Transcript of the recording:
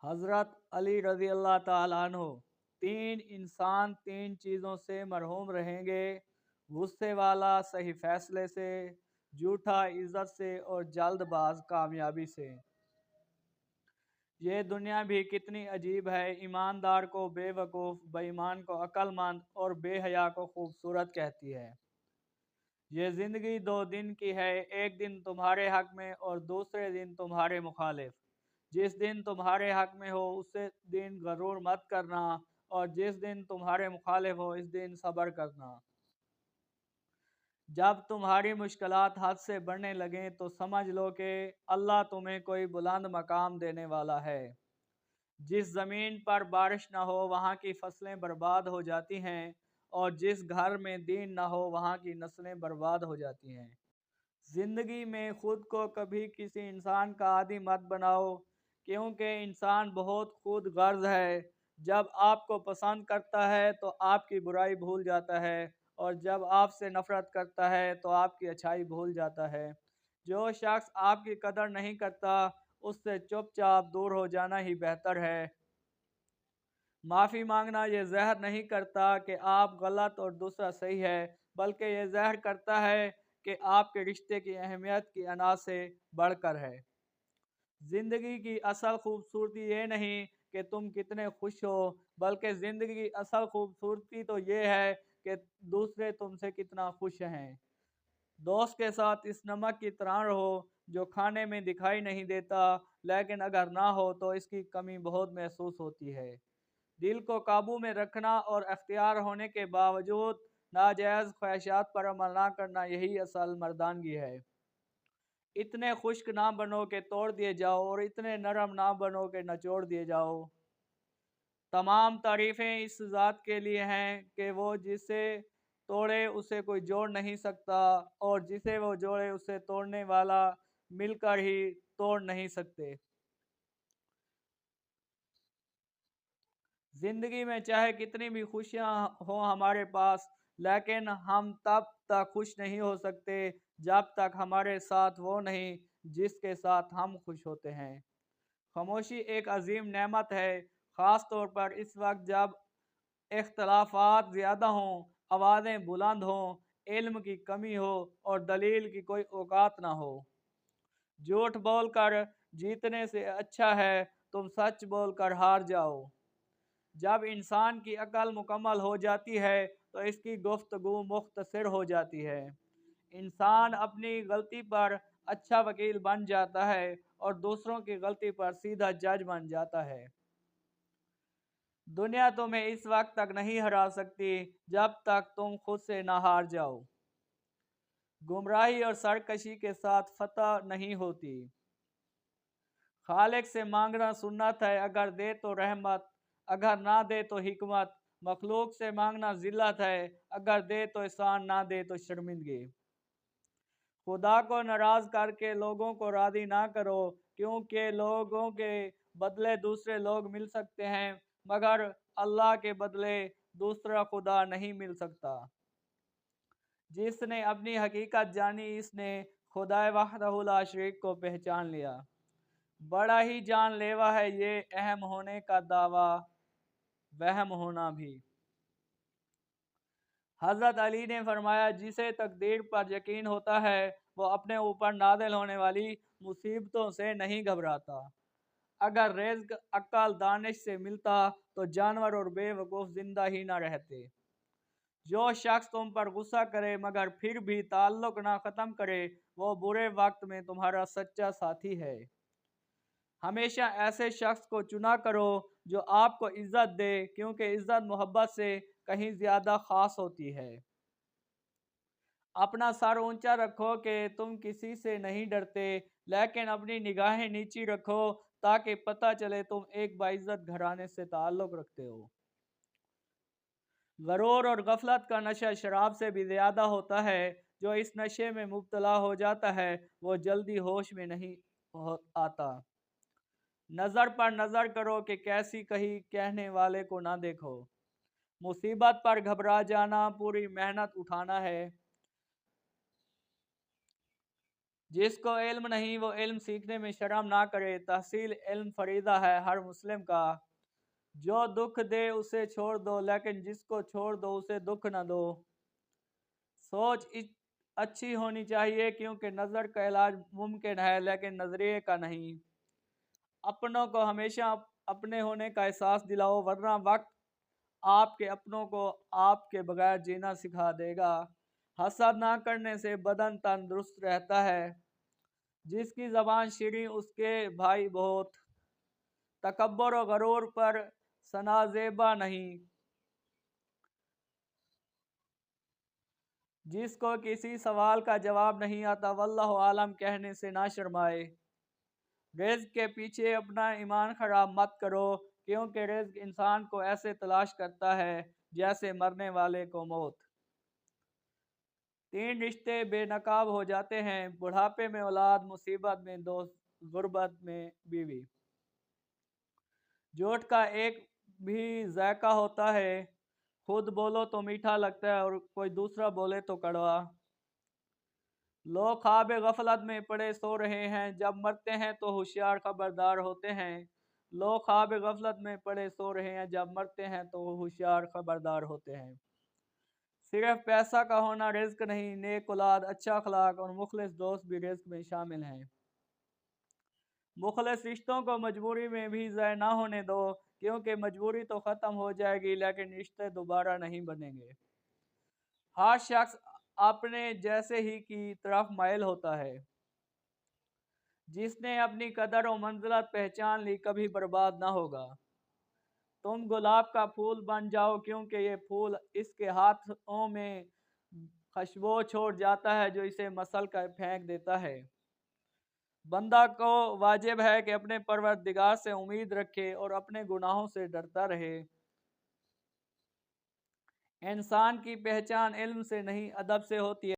حضرت علی رضی اللہ تعالیٰ عنہ، تین انسان تین چیزوں سے مرحوم رہیں گے: غصے والا صحیح فیصلے سے، جھوٹا عزت سے، اور جلد باز کامیابی سے۔ یہ دنیا بھی کتنی عجیب ہے، ایماندار کو بے وقوف، بے ایمان کو عقل مند، اور بے حیا کو خوبصورت کہتی ہے۔ یہ زندگی دو دن کی ہے، ایک دن تمہارے حق میں اور دوسرے دن تمہارے مخالف۔ جس دن تمہارے حق میں ہو اس دن غرور مت کرنا، اور جس دن تمہارے مخالف ہو اس دن صبر کرنا۔ جب تمہاری مشکلات حد سے بڑھنے لگیں تو سمجھ لو کہ اللہ تمہیں کوئی بلند مقام دینے والا ہے۔ جس زمین پر بارش نہ ہو وہاں کی فصلیں برباد ہو جاتی ہیں، اور جس گھر میں دین نہ ہو وہاں کی نسلیں برباد ہو جاتی ہیں۔ زندگی میں خود کو کبھی کسی انسان کا عادی مت بناؤ، کیونکہ انسان بہت خود غرض ہے۔ جب آپ کو پسند کرتا ہے تو آپ کی برائی بھول جاتا ہے، اور جب آپ سے نفرت کرتا ہے تو آپ کی اچھائی بھول جاتا ہے۔ جو شخص آپ کی قدر نہیں کرتا اس سے چپ چاپ دور ہو جانا ہی بہتر ہے۔ معافی مانگنا یہ ظاہر نہیں کرتا کہ آپ غلط اور دوسرا صحیح ہے، بلکہ یہ ظاہر کرتا ہے کہ آپ کے رشتے کی اہمیت کی انا سے بڑھ کر ہے۔ زندگی کی اصل خوبصورتی یہ نہیں کہ تم کتنے خوش ہو، بلکہ زندگی کی اصل خوبصورتی تو یہ ہے کہ دوسرے تم سے کتنا خوش ہیں۔ دوست کے ساتھ اس نمک کی طرح رہو جو کھانے میں دکھائی نہیں دیتا، لیکن اگر نہ ہو تو اس کی کمی بہت محسوس ہوتی ہے۔ دل کو قابو میں رکھنا اور اختیار ہونے کے باوجود ناجائز خواہشات پر عمل نہ کرنا، یہی اصل مردانگی ہے۔ اتنے خشک نہ بنو کہ توڑ دیے جاؤ، اور اتنے نرم نہ بنو کہ نچوڑ دیے جاؤ۔ تمام تعریفیں اس ذات کے لیے ہیں کہ وہ جسے توڑے اسے کوئی جوڑ نہیں سکتا، اور جسے وہ جوڑے اسے توڑنے والا مل کر ہی توڑ نہیں سکتے۔ زندگی میں چاہے کتنی بھی خوشیاں ہوں ہمارے پاس، لیکن ہم تب تک خوش نہیں ہو سکتے جب تک ہمارے ساتھ وہ نہیں جس کے ساتھ ہم خوش ہوتے ہیں۔ خاموشی ایک عظیم نعمت ہے، خاص طور پر اس وقت جب اختلافات زیادہ ہوں، آوازیں بلند ہوں، علم کی کمی ہو اور دلیل کی کوئی اوقات نہ ہو۔ جھوٹ بول کر جیتنے سے اچھا ہے تم سچ بول کر ہار جاؤ۔ جب انسان کی عقل مکمل ہو جاتی ہے تو اس کی گفتگو مختصر ہو جاتی ہے۔ انسان اپنی غلطی پر اچھا وکیل بن جاتا ہے اور دوسروں کی غلطی پر سیدھا جج بن جاتا ہے۔ دنیا تمہیں اس وقت تک نہیں ہرا سکتی جب تک تم خود سے نہ ہار جاؤ۔ گمراہی اور سرکشی کے ساتھ فتح نہیں ہوتی۔ خالق سے مانگنا سنت ہے، اگر دے تو رحمت، اگر نہ دے تو حکمت۔ مخلوق سے مانگنا ذلت ہے، اگر دے تو احسان، نہ دے تو شرمندگی۔ خدا کو ناراض کر کے لوگوں کو راضی نہ کرو، کیونکہ لوگوں کے بدلے دوسرے لوگ مل سکتے ہیں، مگر اللہ کے بدلے دوسرا خدا نہیں مل سکتا۔ جس نے اپنی حقیقت جانی اس نے خدا وحدہ لا شریک کو پہچان لیا۔ بڑا ہی جان لیوا ہے یہ اہم ہونے کا دعویٰ، وہم ہونا بھی۔ حضرت علی نے فرمایا، جسے تقدیر پر یقین ہوتا ہے وہ اپنے اوپر نازل ہونے والی مصیبتوں سے نہیں گھبراتا۔ اگر رزق عقل دانش سے ملتا تو جانور اور بے وقوف زندہ ہی نہ رہتے۔ جو شخص تم پر غصہ کرے مگر پھر بھی تعلق نہ ختم کرے، وہ برے وقت میں تمہارا سچا ساتھی ہے۔ ہمیشہ ایسے شخص کو چنا کرو جو آپ کو عزت دے، کیونکہ عزت محبت سے کہیں زیادہ خاص ہوتی ہے۔ اپنا سر اونچا رکھو کہ تم کسی سے نہیں ڈرتے، لیکن اپنی نگاہیں نیچی رکھو تاکہ پتہ چلے تم ایک باعزت گھرانے سے تعلق رکھتے ہو۔ غرور اور غفلت کا نشہ شراب سے بھی زیادہ ہوتا ہے۔ جو اس نشے میں مبتلا ہو جاتا ہے وہ جلدی ہوش میں نہیں آتا۔ نظر پر نظر کرو کہ کیسی کہی کہنے والے کو نہ دیکھو۔ مصیبت پر گھبرا جانا پوری محنت اٹھانا ہے۔ جس کو علم نہیں وہ علم سیکھنے میں شرم نہ کرے۔ تحصیل علم فریضہ ہے ہر مسلم کا۔ جو دکھ دے اسے چھوڑ دو، لیکن جس کو چھوڑ دو اسے دکھ نہ دو۔ سوچ اچھی ہونی چاہیے کیونکہ نظر کا علاج ممکن ہے لیکن نظریے کا نہیں۔ اپنوں کو ہمیشہ اپنے ہونے کا احساس دلاؤ، ورنہ وقت آپ کے اپنوں کو آپ کے بغیر جینا سکھا دے گا۔ حسد نہ کرنے سے بدن تندرست رہتا ہے۔ جس کی زبان شیریں اس کے بھائی بہت۔ تکبر و غرور پر ثنا زیبا نہیں۔ جس کو کسی سوال کا جواب نہیں آتا واللہ عالم کہنے سے نہ شرمائے۔ رزق کے پیچھے اپنا ایمان خراب مت کرو، کیونکہ رزق انسان کو ایسے تلاش کرتا ہے جیسے مرنے والے کو موت۔ 3 رشتے بے نقاب ہو جاتے ہیں: بڑھاپے میں اولاد، مصیبت میں دوست، غربت میں بیوی۔ جھوٹ کا ایک بھی ذائقہ ہوتا ہے، خود بولو تو میٹھا لگتا ہے اور کوئی دوسرا بولے تو کڑوا۔ لوگ خواب غفلت میں پڑے سو رہے ہیں، جب مرتے ہیں تو ہوشیار خبردار ہوتے ہیں۔ لوگ خواب غفلت میں پڑے سو رہے ہیں، جب مرتے ہیں تو ہوشیار خبردار ہوتے ہیں۔ صرف پیسہ کا ہونا رزق نہیں، نیک اولاد، اچھا اخلاق اور مخلص دوست بھی رزق میں شامل ہیں۔ مخلص رشتوں کو مجبوری میں بھی ضائع نہ ہونے دو، کیونکہ مجبوری تو ختم ہو جائے گی لیکن رشتے دوبارہ نہیں بنیں گے۔ ہر شخص اپنے جیسے ہی کی طرف مائل ہوتا ہے۔ جس نے اپنی قدر و منزلت پہچان لی کبھی برباد نہ ہوگا۔ تم گلاب کا پھول بن جاؤ، کیونکہ یہ پھول اس کے ہاتھوں میں خوشبو چھوڑ جاتا ہے جو اسے مسل کر پھینک دیتا ہے۔ بندہ کو واجب ہے کہ اپنے پروردگار سے امید رکھے اور اپنے گناہوں سے ڈرتا رہے۔ انسان کی پہچان علم سے نہیں ادب سے ہوتی ہے۔